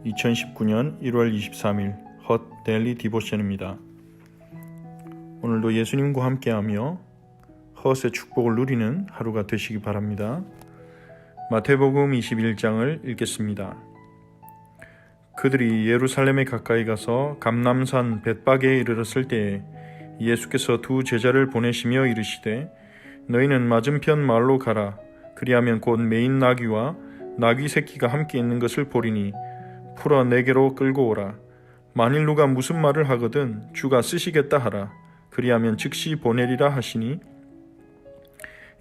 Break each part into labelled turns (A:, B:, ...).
A: 2019년 1월 23일 헛 데일리 디보션입니다. 오늘도 예수님과 함께하며 헛의 축복을 누리는 하루가 되시기 바랍니다. 마태복음 21장을 읽겠습니다. 그들이 예루살렘에 가까이 가서 감람산 벳바게에 이르렀을 때에 예수께서 두 제자를 보내시며 이르시되 너희는 맞은편 마을로 가라. 그리하면 곧 매인 나귀와 나귀 새끼가 함께 있는 것을 보리니 풀어 내게로 끌고 오라. 만일 누가 무슨 말을 하거든 주가 쓰시겠다 하라. 그리하면 즉시 보내리라 하시니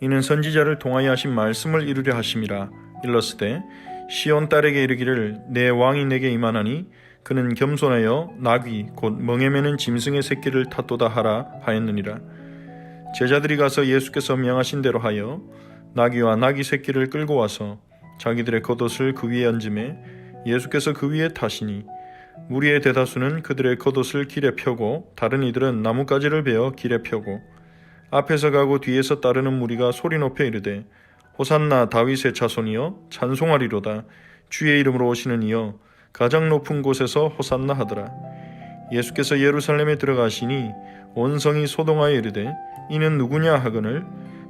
A: 이는 선지자를 통하여 하신 말씀을 이루려 하심이라. 일렀으되 시온 딸에게 이르기를 내 왕이 내게 임하나니 그는 겸손하여 나귀 곧 멍에 매는 짐승의 새끼를 탔도다 하라 하였느니라. 제자들이 가서 예수께서 명하신 대로 하여 나귀와 나귀 새끼를 끌고 와서 자기들의 겉옷을 그 위에 얹음에 예수께서 그 위에 타시니 무리의 대다수는 그들의 겉옷을 길에 펴고 다른 이들은 나뭇가지를 베어 길에 펴고 앞에서 가고 뒤에서 따르는 무리가 소리 높여 이르되 호산나 다윗의 자손이여 찬송하리로다. 주의 이름으로 오시는 이여 가장 높은 곳에서 호산나 하더라. 예수께서 예루살렘에 들어가시니 온 성이 소동하여 이르되 이는 누구냐 하거늘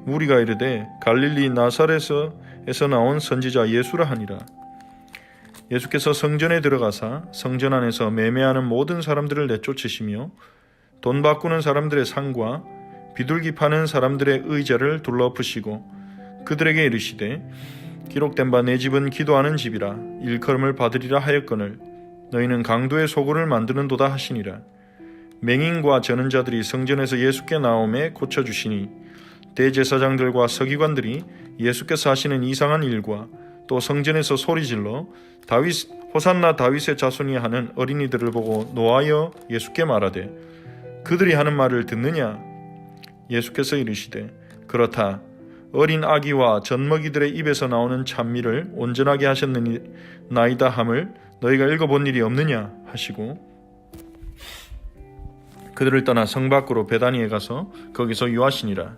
A: 무리가 이르되 갈릴리 나사렛에서 나온 선지자 예수라 하니라. 예수께서 성전에 들어가사 성전 안에서 매매하는 모든 사람들을 내쫓으시며 돈 바꾸는 사람들의 상과 비둘기 파는 사람들의 의자를 둘러엎으시고 그들에게 이르시되 기록된 바 내 집은 기도하는 집이라 일컬음을 받으리라 하였거늘 너희는 강도의 소굴을 만드는도다 하시니라. 맹인과 저는 자들이 성전에서 예수께 나오매 고쳐주시니 대제사장들과 서기관들이 예수께서 하시는 이상한 일과 또 성전에서 소리질러 호산나 다윗의 자손이 하는 어린이들을 보고 노하여 예수께 말하되 그들이 하는 말을 듣느냐? 예수께서 이르시되 그렇다. 어린 아기와 젖먹이들의 입에서 나오는 찬미를 온전하게 하셨느니나이다 함을 너희가 읽어본 일이 없느냐 하시고 그들을 떠나 성 밖으로 베다니에 가서 거기서 유하시니라.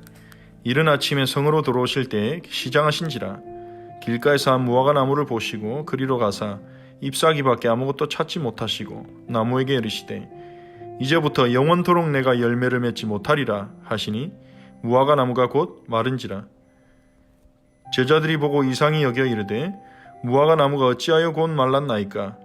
A: 이른 아침에 성으로 들어오실 때에 시장하신지라. 길가에서 한 무화과 나무를 보시고 그리로 가사 잎사귀밖에 아무것도 찾지 못하시고 나무에게 이르시되 이제부터 영원토록 내가 열매를 맺지 못하리라 하시니 무화과 나무가 곧 마른지라. 제자들이 보고 이상히 여겨 이르되 무화과 나무가 어찌하여 곧 말랐나이까?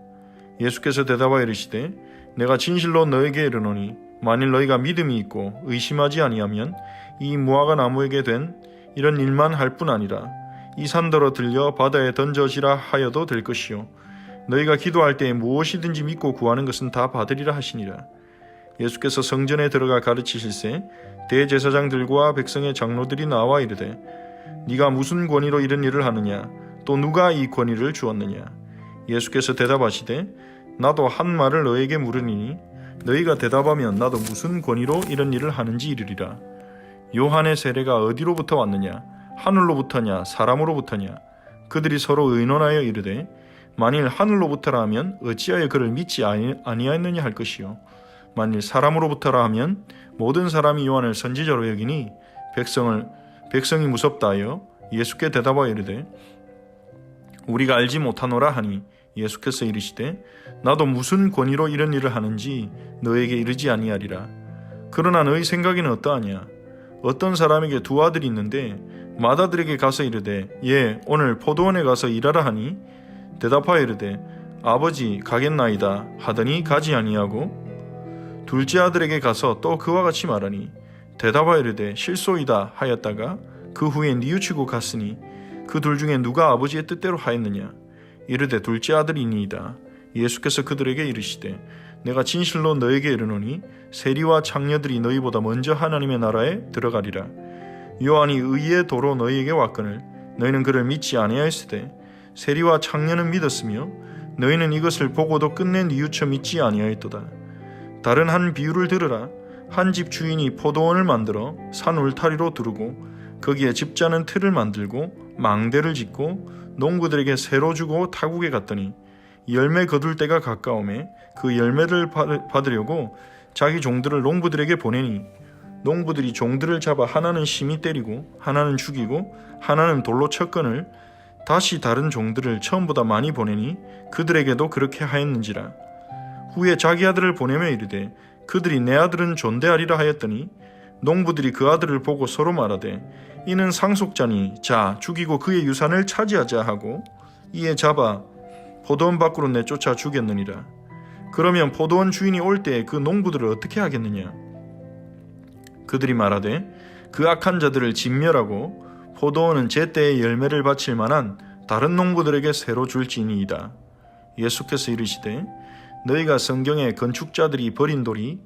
A: 예수께서 대답하여 이르시되 내가 진실로 너에게 이르노니 만일 너희가 믿음이 있고 의심하지 아니하면 이 무화과 나무에게 된 이런 일만 할 뿐 아니라 이 산더러 들려 바다에 던져지라 하여도 될 것이요 너희가 기도할 때에 무엇이든지 믿고 구하는 것은 다 받으리라 하시니라. 예수께서 성전에 들어가 가르치실세 대제사장들과 백성의 장로들이 나와 이르되 네가 무슨 권위로 이런 일을 하느냐? 또 누가 이 권위를 주었느냐? 예수께서 대답하시되 나도 한 말을 너에게 물으니 너희가 대답하면 나도 무슨 권위로 이런 일을 하는지 이르리라. 요한의 세례가 어디로부터 왔느냐? 하늘로부터냐 사람으로부터냐? 그들이 서로 의논하여 이르되 만일 하늘로부터라 하면 어찌하여 그를 믿지 아니하였느냐 할 것이요 만일 사람으로부터라 하면 모든 사람이 요한을 선지자로 여기니 백성이 무섭다 하여 예수께 대답하여 이르되 우리가 알지 못하노라 하니 예수께서 이르시되 나도 무슨 권위로 이런 일을 하는지 너에게 이르지 아니하리라. 그러나 너희 생각에는 어떠하냐? 어떤 사람에게 두 아들이 있는데 맏아들에게 가서 이르되 오늘 포도원에 가서 일하라 하니 대답하여 이르되 아버지 가겠나이다 하더니 가지 아니하고 둘째 아들에게 가서 또 그와 같이 말하니 대답하여 이르되 실소이다 하였다가 그 후에 뉘우치고 갔으니 그 둘 중에 누가 아버지의 뜻대로 하였느냐? 이르되 둘째 아들이니이다. 예수께서 그들에게 이르시되 내가 진실로 너에게 이르노니 세리와 창녀들이 너희보다 먼저 하나님의 나라에 들어가리라. 요한이 의의 도로 너희에게 왔거늘 너희는 그를 믿지 아니하였으되 세리와 창녀는 믿었으며 너희는 이것을 보고도 끝내 뉘우쳐 믿지 아니하였도다. 다른 한 비유를 들으라. 한 집 주인이 포도원을 만들어 산 울타리로 두르고 거기에 집자는 틀을 만들고 망대를 짓고 농부들에게 새로 주고 타국에 갔더니 열매 거둘 때가 가까우매 그 열매를 받으려고 자기 종들을 농부들에게 보내니 농부들이 종들을 잡아 하나는 심히 때리고 하나는 죽이고 하나는 돌로 쳤거늘 다시 다른 종들을 처음보다 많이 보내니 그들에게도 그렇게 하였는지라. 후에 자기 아들을 보내며 이르되 그들이 내 아들은 존대하리라 하였더니 농부들이 그 아들을 보고 서로 말하되 이는 상속자니 자 죽이고 그의 유산을 차지하자 하고 이에 잡아 포도원 밖으로 내쫓아 죽였느니라. 그러면 포도원 주인이 올 때에 그 농부들을 어떻게 하겠느냐? 그들이 말하되 그 악한 자들을 진멸하고 포도원은 제때에 열매를 바칠 만한 다른 농부들에게 새로 줄지니이다. 예수께서 이르시되 너희가 성경에 건축자들이 버린 돌이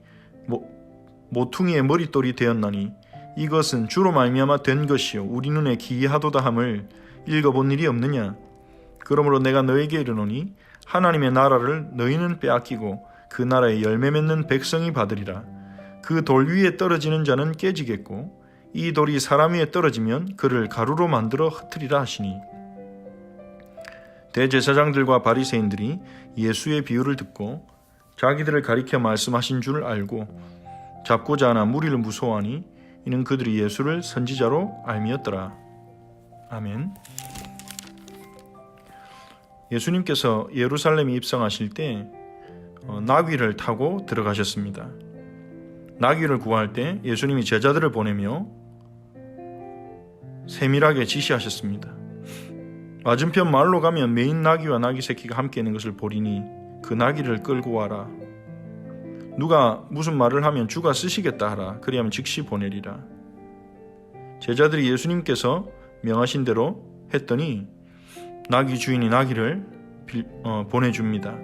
A: 모퉁이의 머릿돌이 되었나니 이것은 주로 말미암아 된 것이요 우리 눈에 기이하도다 함을 읽어본 일이 없느냐? 그러므로 내가 너에게 이르노니 하나님의 나라를 너희는 빼앗기고 그 나라의 열매 맺는 백성이 받으리라. 그 돌 위에 떨어지는 자는 깨지겠고 이 돌이 사람 위에 떨어지면 그를 가루로 만들어 흩으리라 하시니. 대제사장들과 바리새인들이 예수의 비유를 듣고 자기들을 가리켜 말씀하신 줄 알고 잡고자 하나 무리를 무서워하니 이는 그들이 예수를 선지자로 알미었더라. 아멘. 예수님께서 예루살렘에 입성하실 때 나귀를 타고 들어가셨습니다. 나귀를 구할 때 예수님이 제자들을 보내며 세밀하게 지시하셨습니다. 맞은편 마을로 가면 메인 나귀와 나귀 새끼가 함께 있는 것을 보리니 그 나귀를 끌고 와라. 누가 무슨 말을 하면 주가 쓰시겠다 하라. 그리하면 즉시 보내리라. 제자들이 예수님께서 명하신 대로 했더니 나귀 주인이 나귀를 보내줍니다.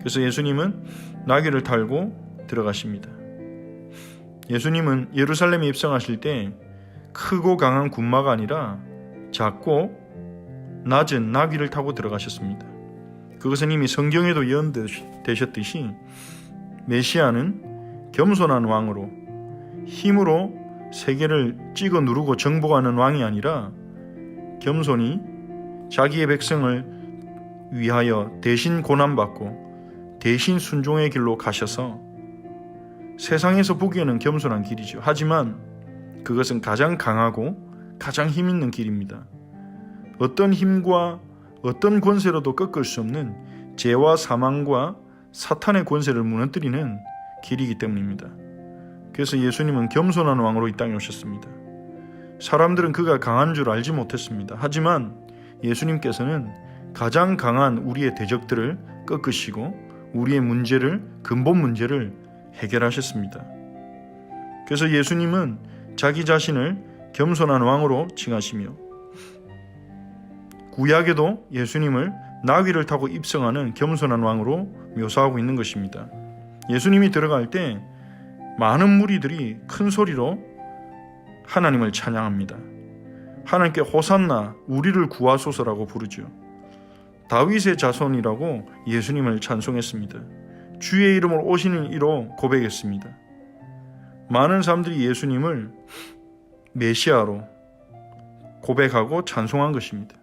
A: 그래서 예수님은 나귀를 탈고 들어가십니다. 예수님은 예루살렘에 입성하실 때 크고 강한 군마가 아니라 작고 낮은 나귀를 타고 들어가셨습니다. 그것은 이미 성경에도 예언되셨듯이 메시아는 겸손한 왕으로 힘으로 세계를 찍어 누르고 정복하는 왕이 아니라 겸손히 자기의 백성을 위하여 대신 고난받고 대신 순종의 길로 가셔서 세상에서 보기에는 겸손한 길이죠. 하지만 그것은 가장 강하고 가장 힘 있는 길입니다. 어떤 힘과 어떤 권세로도 꺾을 수 없는 죄와 사망과 사탄의 권세를 무너뜨리는 길이기 때문입니다. 그래서 예수님은 겸손한 왕으로 이 땅에 오셨습니다. 사람들은 그가 강한 줄 알지 못했습니다. 하지만 예수님께서는 가장 강한 우리의 대적들을 꺾으시고 우리의 문제를, 근본 문제를 해결하셨습니다. 그래서 예수님은 자기 자신을 겸손한 왕으로 칭하시며 구약에도 예수님을 나귀를 타고 입성하는 겸손한 왕으로 묘사하고 있는 것입니다. 예수님이 들어갈 때 많은 무리들이 큰 소리로 하나님을 찬양합니다. 하나님께 호산나 우리를 구하소서라고 부르죠. 다윗의 자손이라고 예수님을 찬송했습니다. 주의 이름으로 오시는 이로 고백했습니다. 많은 사람들이 예수님을 메시아로 고백하고 찬송한 것입니다.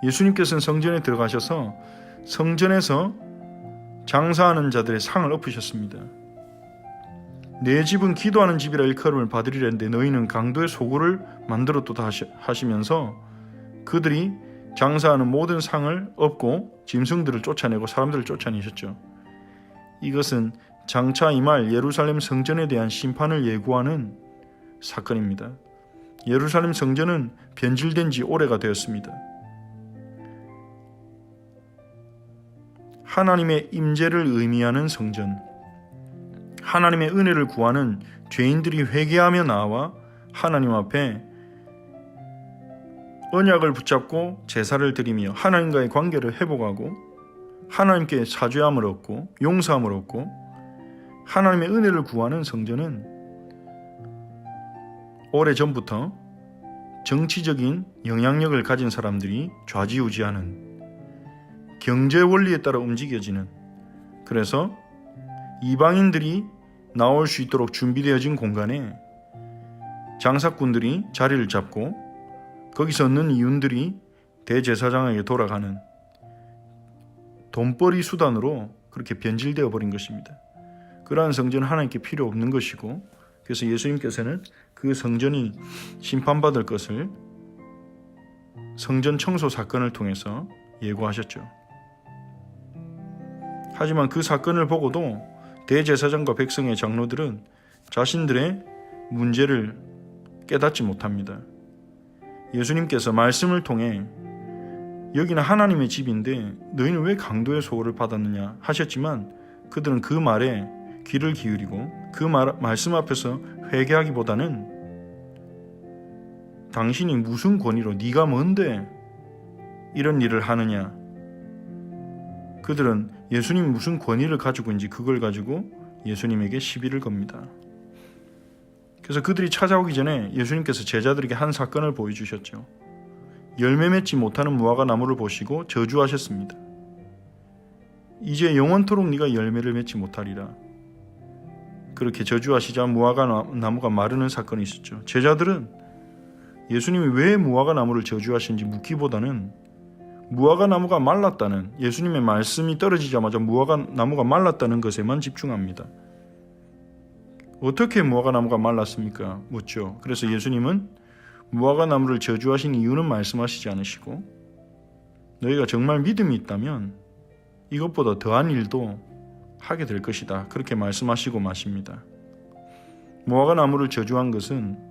A: 예수님께서는 성전에 들어가셔서 성전에서 장사하는 자들의 상을 엎으셨습니다. 내 집은 기도하는 집이라 일컬음을 받으리라는데 너희는 강도의 소굴을 만들었도다 하시면서 그들이 장사하는 모든 상을 엎고 짐승들을 쫓아내고 사람들을 쫓아내셨죠. 이것은 장차 임할 예루살렘 성전에 대한 심판을 예고하는 사건입니다. 예루살렘 성전은 변질된 지 오래가 되었습니다. 하나님의 임재를 의미하는 성전, 하나님의 은혜를 구하는 죄인들이 회개하며 나와 하나님 앞에 언약을 붙잡고 제사를 드리며 하나님과의 관계를 회복하고 하나님께 사죄함을 얻고 용서함을 얻고 하나님의 은혜를 구하는 성전은 오래전부터 정치적인 영향력을 가진 사람들이 좌지우지하는 경제 원리에 따라 움직여지는, 그래서 이방인들이 나올 수 있도록 준비되어진 공간에 장사꾼들이 자리를 잡고 거기서 얻는 이윤들이 대제사장에게 돌아가는 돈벌이 수단으로 그렇게 변질되어 버린 것입니다. 그러한 성전은 하나님께 필요 없는 것이고, 그래서 예수님께서는 그 성전이 심판받을 것을 성전 청소 사건을 통해서 예고하셨죠. 하지만 그 사건을 보고도 대제사장과 백성의 장로들은 자신들의 문제를 깨닫지 못합니다. 예수님께서 말씀을 통해 여기는 하나님의 집인데 너희는 왜 강도의 소홀을 받았느냐 하셨지만 그들은 그 말에 귀를 기울이고 그 말씀 앞에서 회개하기보다는 당신이 무슨 권위로 네가 뭔데 이런 일을 하느냐, 그들은 예수님이 무슨 권위를 가지고 있는지 그걸 가지고 예수님에게 시비를 겁니다. 그래서 그들이 찾아오기 전에 예수님께서 제자들에게 한 사건을 보여주셨죠. 열매 맺지 못하는 무화과 나무를 보시고 저주하셨습니다. 이제 영원토록 네가 열매를 맺지 못하리라. 그렇게 저주하시자 무화과 나무가 마르는 사건이 있었죠. 제자들은 예수님이 왜 무화과 나무를 저주하시는지 묻기보다는 무화과 나무가 말랐다는, 예수님의 말씀이 떨어지자마자 무화과 나무가 말랐다는 것에만 집중합니다. 어떻게 무화과 나무가 말랐습니까? 묻죠. 그래서 예수님은 무화과 나무를 저주하신 이유는 말씀하시지 않으시고 너희가 정말 믿음이 있다면 이것보다 더한 일도 하게 될 것이다. 그렇게 말씀하시고 마십니다. 무화과 나무를 저주한 것은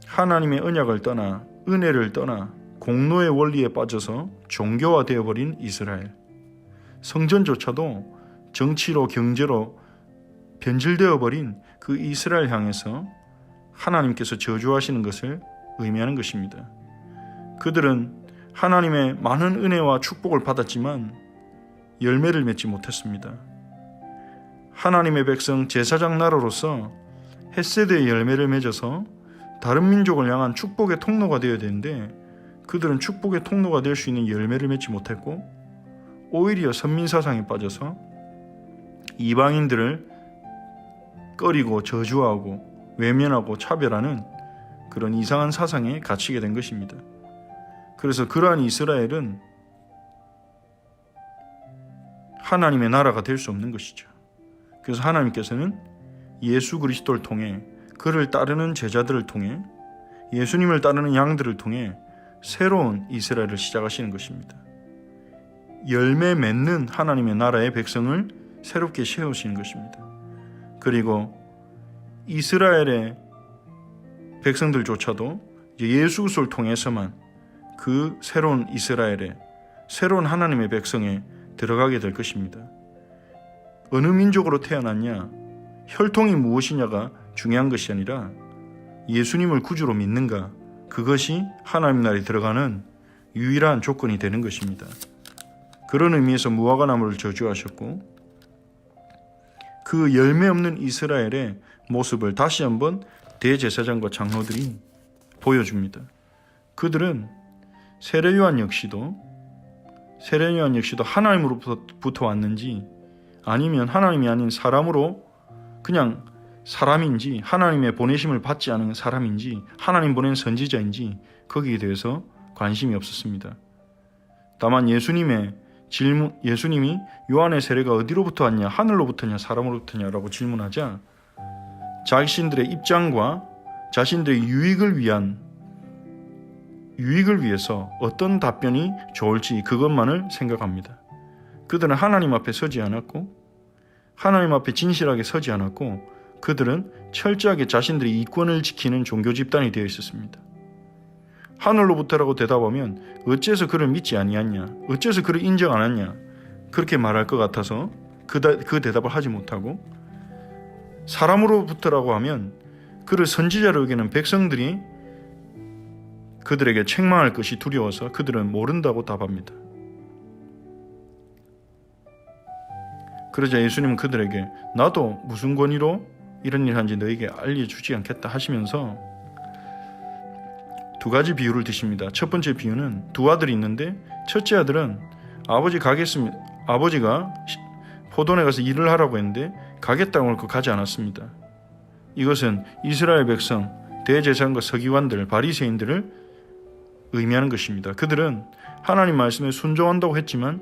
A: 하나님의 언약을 떠나 은혜를 떠나 공로의 원리에 빠져서 종교화되어버린 이스라엘, 성전조차도 정치로 경제로 변질되어버린 그 이스라엘 향해서 하나님께서 저주하시는 것을 의미하는 것입니다. 그들은 하나님의 많은 은혜와 축복을 받았지만 열매를 맺지 못했습니다. 하나님의 백성 제사장 나라로서 헷세드의 열매를 맺어서 다른 민족을 향한 축복의 통로가 되어야 되는데 그들은 축복의 통로가 될 수 있는 열매를 맺지 못했고 오히려 선민사상에 빠져서 이방인들을 꺼리고 저주하고 외면하고 차별하는 그런 이상한 사상에 갇히게 된 것입니다. 그래서 그러한 이스라엘은 하나님의 나라가 될 수 없는 것이죠. 그래서 하나님께서는 예수 그리스도를 통해 그를 따르는 제자들을 통해 예수님을 따르는 양들을 통해 새로운 이스라엘을 시작하시는 것입니다. 열매 맺는 하나님의 나라의 백성을 새롭게 세우시는 것입니다. 그리고 이스라엘의 백성들조차도 예수 그리스도를 통해서만 그 새로운 이스라엘의 새로운 하나님의 백성에 들어가게 될 것입니다. 어느 민족으로 태어났냐, 혈통이 무엇이냐가 중요한 것이 아니라 예수님을 구주로 믿는가, 그것이 하나님 나라에 들어가는 유일한 조건이 되는 것입니다. 그런 의미에서 무화과 나무를 저주하셨고 그 열매 없는 이스라엘의 모습을 다시 한번 대제사장과 장로들이 보여줍니다. 그들은 세례요한 역시도 하나님으로부터 왔는지 아니면 하나님이 아닌 사람으로 그냥 사람인지 예수님의 보내심을 받지 않은 사람인지 하나님 보낸 선지자인지 거기에 대해서 관심이 없었습니다. 다만 예수님이 요한의 세례가 어디로부터 왔냐, 하늘로부터냐 사람으로부터냐라고 질문하자 자신들의 입장과 자신들의 유익을 위해서 어떤 답변이 좋을지 그것만을 생각합니다. 그들은 하나님 앞에 서지 않았고 하나님 앞에 진실하게 서지 않았고 그들은 철저하게 자신들의 이권을 지키는 종교 집단이 되어 있었습니다. 하늘로부터라고 대답하면 어째서 그를 믿지 아니하냐, 어째서 그를 인정 안 하냐 그렇게 말할 것 같아서 그 대답을 하지 못하고, 사람으로부터라고 하면 그를 선지자로 여기는 백성들이 그들에게 책망할 것이 두려워서 그들은 모른다고 답합니다. 그러자 예수님은 그들에게 나도 무슨 권위로 이런 일을 하는지 너에게 알려주지 않겠다 하시면서 두 가지 비유를 드십니다. 첫 번째 비유는 두 아들이 있는데 첫째 아들은 아버지가 포도원에 가서 일을 하라고 했는데 가겠다고 하고 가지 않았습니다. 이것은 이스라엘 백성, 대제사장과 서기관들, 바리새인들을 의미하는 것입니다. 그들은 하나님 말씀에 순종한다고 했지만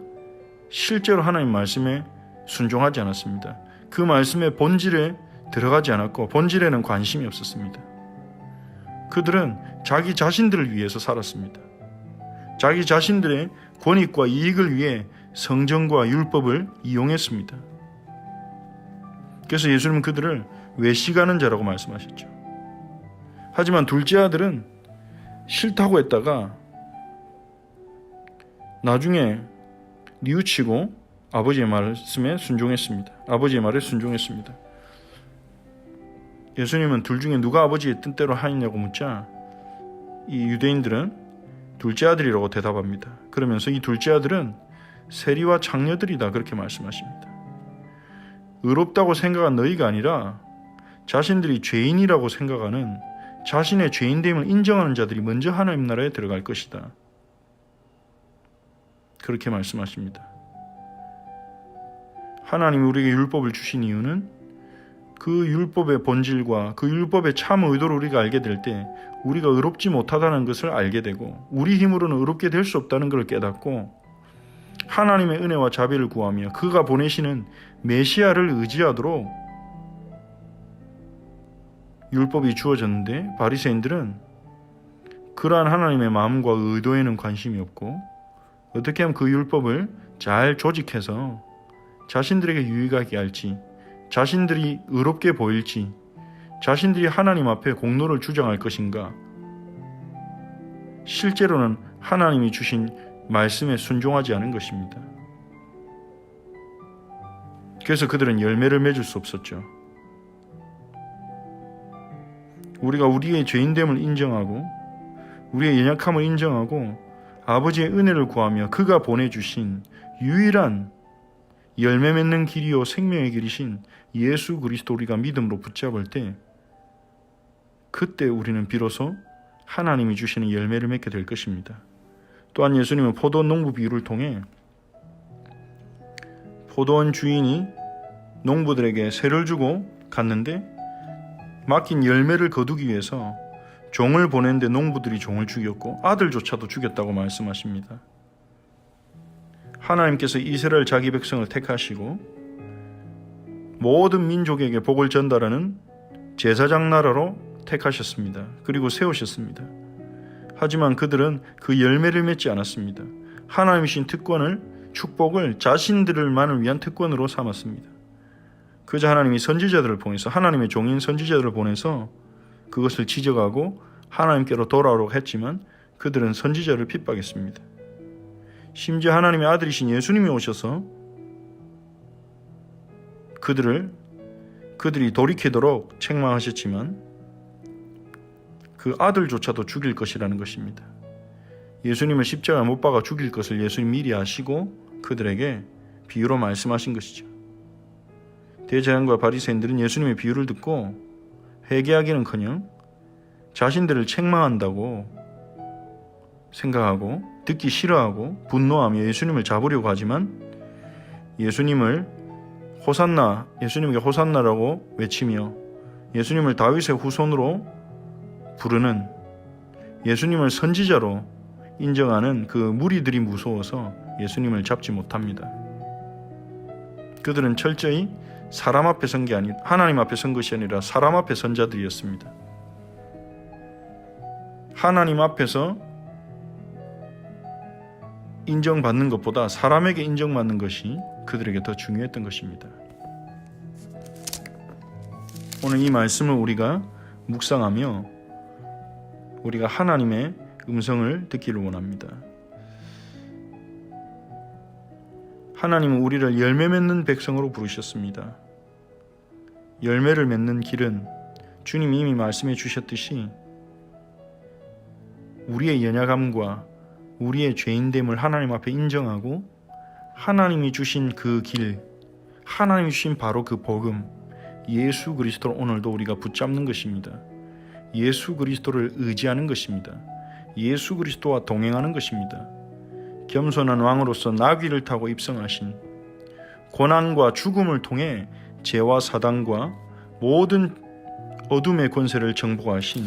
A: 실제로 하나님 말씀에 순종하지 않았습니다. 그 말씀의 본질에 들어가지 않았고 본질에는 관심이 없었습니다. 그들은 자기 자신들을 위해서 살았습니다. 자기 자신들의 권익과 이익을 위해 성정과 율법을 이용했습니다. 그래서 예수님은 그들을 외식하는 자라고 말씀하셨죠. 하지만 둘째 아들은 싫다고 했다가 나중에 뉘우치고 아버지의 말씀에 순종했습니다. 아버지의 말에 순종했습니다. 예수님은 둘 중에 누가 아버지의 뜻대로 하느냐고 묻자 이 유대인들은 둘째 아들이라고 대답합니다. 그러면서 이 둘째 아들은 세리와 창녀들이다 그렇게 말씀하십니다. 의롭다고 생각한 너희가 아니라 자신들이 죄인이라고 생각하는 자신의 죄인됨을 인정하는 자들이 먼저 하나님 나라에 들어갈 것이다. 그렇게 말씀하십니다. 하나님이 우리에게 율법을 주신 이유는 그 율법의 본질과 그 율법의 참 의도를 우리가 알게 될 때 우리가 의롭지 못하다는 것을 알게 되고 우리 힘으로는 의롭게 될 수 없다는 것을 깨닫고 하나님의 은혜와 자비를 구하며 그가 보내시는 메시아를 의지하도록 율법이 주어졌는데 바리새인들은 그러한 하나님의 마음과 의도에는 관심이 없고 어떻게 하면 그 율법을 잘 조직해서 자신들에게 유익하게 할지, 자신들이 의롭게 보일지, 자신들이 하나님 앞에 공로를 주장할 것인가, 실제로는 하나님이 주신 말씀에 순종하지 않은 것입니다. 그래서 그들은 열매를 맺을 수 없었죠. 우리가 우리의 죄인됨을 인정하고 우리의 연약함을 인정하고 아버지의 은혜를 구하며 그가 보내주신 유일한 열매 맺는 길이요 생명의 길이신 예수 그리스도 우리가 믿음으로 붙잡을 때 그때 우리는 비로소 하나님이 주시는 열매를 맺게 될 것입니다. 또한 예수님은 포도원 농부 비유를 통해 포도원 주인이 농부들에게 세를 주고 갔는데 맡긴 열매를 거두기 위해서 종을 보냈는데 농부들이 종을 죽였고 아들조차도 죽였다고 말씀하십니다. 하나님께서 이스라엘 자기 백성을 택하시고 모든 민족에게 복을 전달하는 제사장 나라로 택하셨습니다. 그리고 세우셨습니다. 하지만 그들은 그 열매를 맺지 않았습니다. 하나님이 주신 특권을, 축복을 자신들만을 위한 특권으로 삼았습니다. 그저 하나님이 선지자들을 보내서 하나님의 종인 선지자들을 보내서 그것을 지적하고 하나님께로 돌아오라고 했지만 그들은 선지자를 핍박했습니다. 심지어 하나님의 아들이신 예수님이 오셔서 그들이 돌이키도록 책망하셨지만 그 아들조차도 죽일 것이라는 것입니다. 예수님을 십자가에 못 박아 죽일 것을 예수님 미리 아시고 그들에게 비유로 말씀하신 것이죠. 대제사장과 바리새인들은 예수님의 비유를 듣고 회개하기는커녕 자신들을 책망한다고 생각하고 듣기 싫어하고 분노하며 예수님을 잡으려고 하지만 예수님에게 호산나라고 외치며 예수님을 다윗의 후손으로 부르는 예수님을 선지자로 인정하는 그 무리들이 무서워서 예수님을 잡지 못합니다. 그들은 철저히 사람 앞에 선 게 아닌 하나님 앞에 선 것이 아니라 사람 앞에 선 자들이었습니다. 하나님 앞에서 인정받는 것보다 사람에게 인정받는 것이 그들에게 더 중요했던 것입니다. 오늘 이 말씀을 우리가 묵상하며 우리가 하나님의 음성을 듣기를 원합니다. 하나님은 우리를 열매 맺는 백성으로 부르셨습니다. 열매를 맺는 길은 주님이 이미 말씀해 주셨듯이 우리의 연약함과 우리의 죄인됨을 하나님 앞에 인정하고 하나님이 주신 그 길, 하나님이 주신 바로 그 복음, 예수 그리스도를 오늘도 우리가 붙잡는 것입니다. 예수 그리스도를 의지하는 것입니다. 예수 그리스도와 동행하는 것입니다. 겸손한 왕으로서 나귀를 타고 입성하신 고난과 죽음을 통해 죄와 사단과 모든 어둠의 권세를 정복하신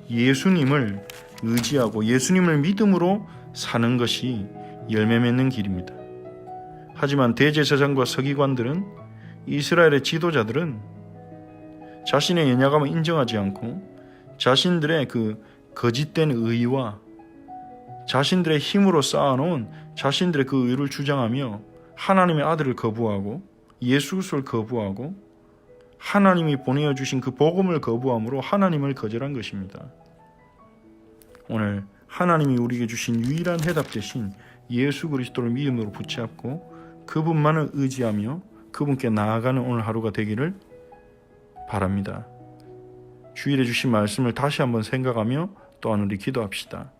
A: 예수님을 의지하고 예수님을 믿음으로 사는 것이 열매 맺는 길입니다. 하지만 대제사장과 서기관들은 이스라엘의 지도자들은 자신의 연약함을 인정하지 않고 자신들의 그 거짓된 의와 자신들의 힘으로 쌓아놓은 자신들의 그 의를 주장하며 하나님의 아들을 거부하고 예수 그리스도를 거부하고 하나님이 보내주신 그 복음을 거부함으로 하나님을 거절한 것입니다. 오늘 하나님이 우리에게 주신 유일한 해답 대신 예수 그리스도를 믿음으로 붙잡고 그분만을 의지하며 그분께 나아가는 오늘 하루가 되기를 바랍니다. 주일에 주신 말씀을 다시 한번 생각하며 또한 우리 기도합시다.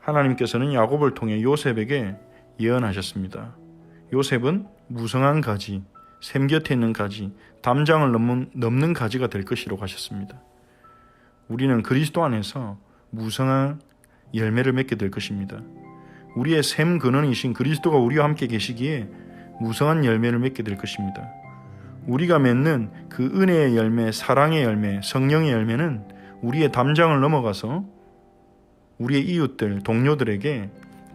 A: 하나님께서는 야곱을 통해 요셉에게 예언하셨습니다. 요셉은 무성한 가지, 샘 곁에 있는 가지, 담장을 넘는 가지가 될 것이라고 하셨습니다. 우리는 그리스도 안에서 무성한 열매를 맺게 될 것입니다. 우리의 샘 근원이신 그리스도가 우리와 함께 계시기에 무성한 열매를 맺게 될 것입니다. 우리가 맺는 그 은혜의 열매, 사랑의 열매, 성령의 열매는 우리의 담장을 넘어가서 우리의 이웃들, 동료들에게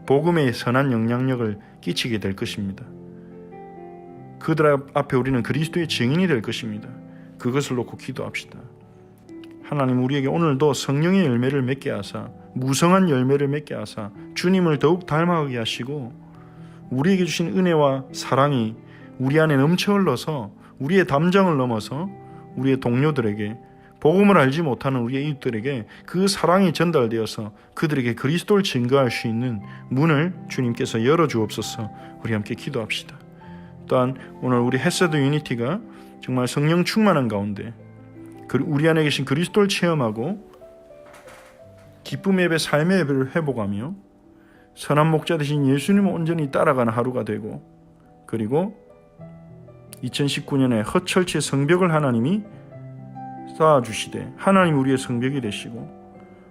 A: 복음의 선한 영향력을 끼치게 될 것입니다. 그들 앞에 우리는 그리스도의 증인이 될 것입니다. 그것을 놓고 기도합시다. 하나님, 우리에게 오늘도 성령의 열매를 맺게 하사 무성한 열매를 맺게 하사 주님을 더욱 닮아가게 하시고 우리에게 주신 은혜와 사랑이 우리 안에 넘쳐 흘러서 우리의 담장을 넘어서 우리의 동료들에게 복음을 알지 못하는 우리의 이웃들에게 그 사랑이 전달되어서 그들에게 그리스도를 증거할 수 있는 문을 주님께서 열어주옵소서. 우리 함께 기도합시다. 또한 오늘 우리 헤세드 유니티가 정말 성령 충만한 가운데 우리 안에 계신 그리스도를 체험하고 기쁨의 예배, 삶의 예배를 회복하며 선한 목자 되신 예수님을 온전히 따라가는 하루가 되고 그리고 2019년에 헛철치의 성벽을 하나님이 쌓아주시되 하나님 우리의 성벽이 되시고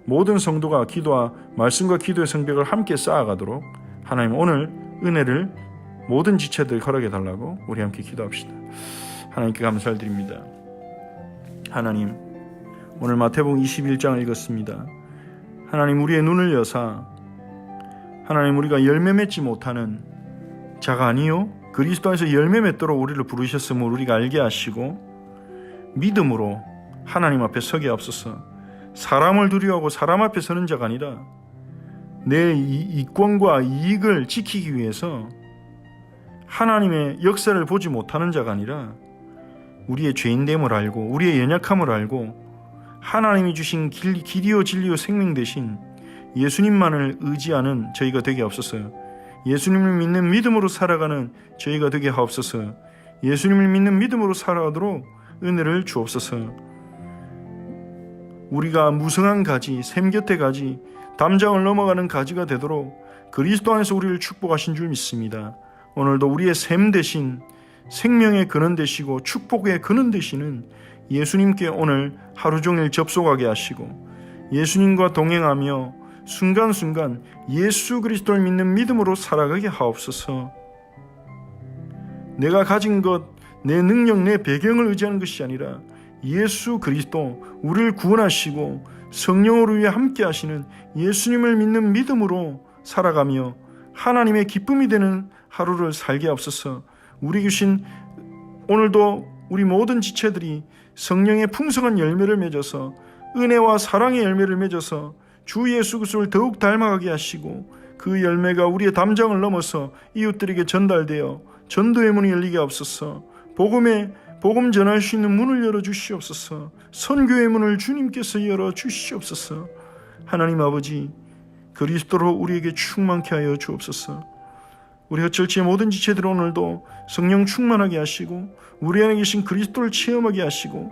A: 모든 성도가 기도와 말씀과 기도의 성벽을 함께 쌓아가도록 하나님 오늘 은혜를 모든 지체들 허락해 달라고 우리 함께 기도합시다. 하나님께 감사를 드립니다. 하나님, 오늘 마태복음 21장을 읽었습니다. 하나님, 우리의 눈을 여사 하나님, 우리가 열매 맺지 못하는 자가 아니요 그리스도 안에서 열매 맺도록 우리를 부르셨음을 우리가 알게 하시고 믿음으로 하나님 앞에 서게 하옵소서. 사람을 두려워하고 사람 앞에 서는 자가 아니라 내 이권과 이익을 지키기 위해서 하나님의 역사를 보지 못하는 자가 아니라 우리의 죄인됨을 알고 우리의 연약함을 알고 하나님이 주신 길이요 진리요 생명 되신 예수님만을 의지하는 저희가 되게 하옵소서. 예수님을 믿는 믿음으로 살아가는 저희가 되게 하옵소서. 예수님을 믿는 믿음으로 살아가도록 은혜를 주옵소서. 우리가 무성한 가지, 샘 곁의 가지, 담장을 넘어가는 가지가 되도록 그리스도 안에서 우리를 축복하신 줄 믿습니다. 오늘도 우리의 샘 대신 생명의 근원 되시고 축복의 근원 되시는 예수님께 오늘 하루 종일 접속하게 하시고 예수님과 동행하며 순간순간 예수 그리스도를 믿는 믿음으로 살아가게 하옵소서. 내가 가진 것, 내 능력, 내 배경을 의지하는 것이 아니라 예수 그리스도, 우리를 구원하시고 성령으로 위해 함께 하시는 예수님을 믿는 믿음으로 살아가며 하나님의 기쁨이 되는 하루를 살게 하옵소서. 우리 주신 오늘도 우리 모든 지체들이 성령의 풍성한 열매를 맺어서 은혜와 사랑의 열매를 맺어서 주 예수 그리스도를 더욱 닮아가게 하시고 그 열매가 우리의 담장을 넘어서 이웃들에게 전달되어 전도의 문이 열리게 하옵소서. 복음 전할 수 있는 문을 열어주시옵소서. 선교의 문을 주님께서 열어주시옵소서. 하나님 아버지, 그리스도로 우리에게 충만케 하여 주옵소서. 우리 헛철치의 모든 지체들 오늘도 성령 충만하게 하시고 우리 안에 계신 그리스도를 체험하게 하시고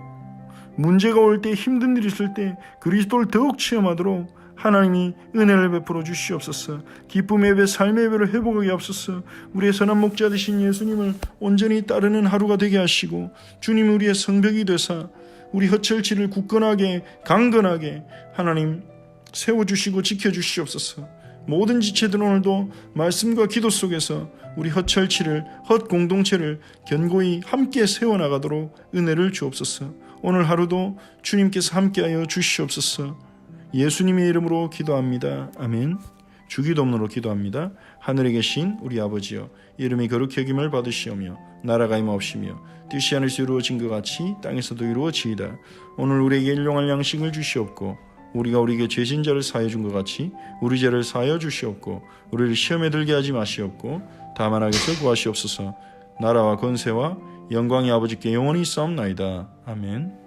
A: 문제가 올 때, 힘든 일이 있을 때 그리스도를 더욱 체험하도록 하나님이 은혜를 베풀어 주시옵소서. 기쁨의 예배, 삶의 예배를 회복하게 하옵소서. 우리의 선한 목자 되신 예수님을 온전히 따르는 하루가 되게 하시고 주님 우리의 성벽이 되사 우리 헛철치를 굳건하게 강건하게 하나님 세워주시고 지켜주시옵소서. 모든 지체들 오늘도 말씀과 기도 속에서 우리 헛철치를, 헛공동체를 견고히 함께 세워나가도록 은혜를 주옵소서. 오늘 하루도 주님께서 함께하여 주시옵소서. 예수님의 이름으로 기도합니다. 아멘. 주기도문으로 기도합니다. 하늘에 계신 우리 아버지여, 이름이 거룩히 여김을 받으시오며 나라가 임하옵시며 뜻이 하늘에서 이루어진 것 같이 땅에서도 이루어지이다. 오늘 우리에게 일용할 양식을 주시옵고 우리가 우리에게 죄진 자를 사하여 준 것 같이 우리 죄를 사하여 주시옵고 우리를 시험에 들게 하지 마시옵고 다만 악에서 구하시옵소서. 나라와 권세와 영광이 아버지께 영원히 있사옵나이다. 아멘.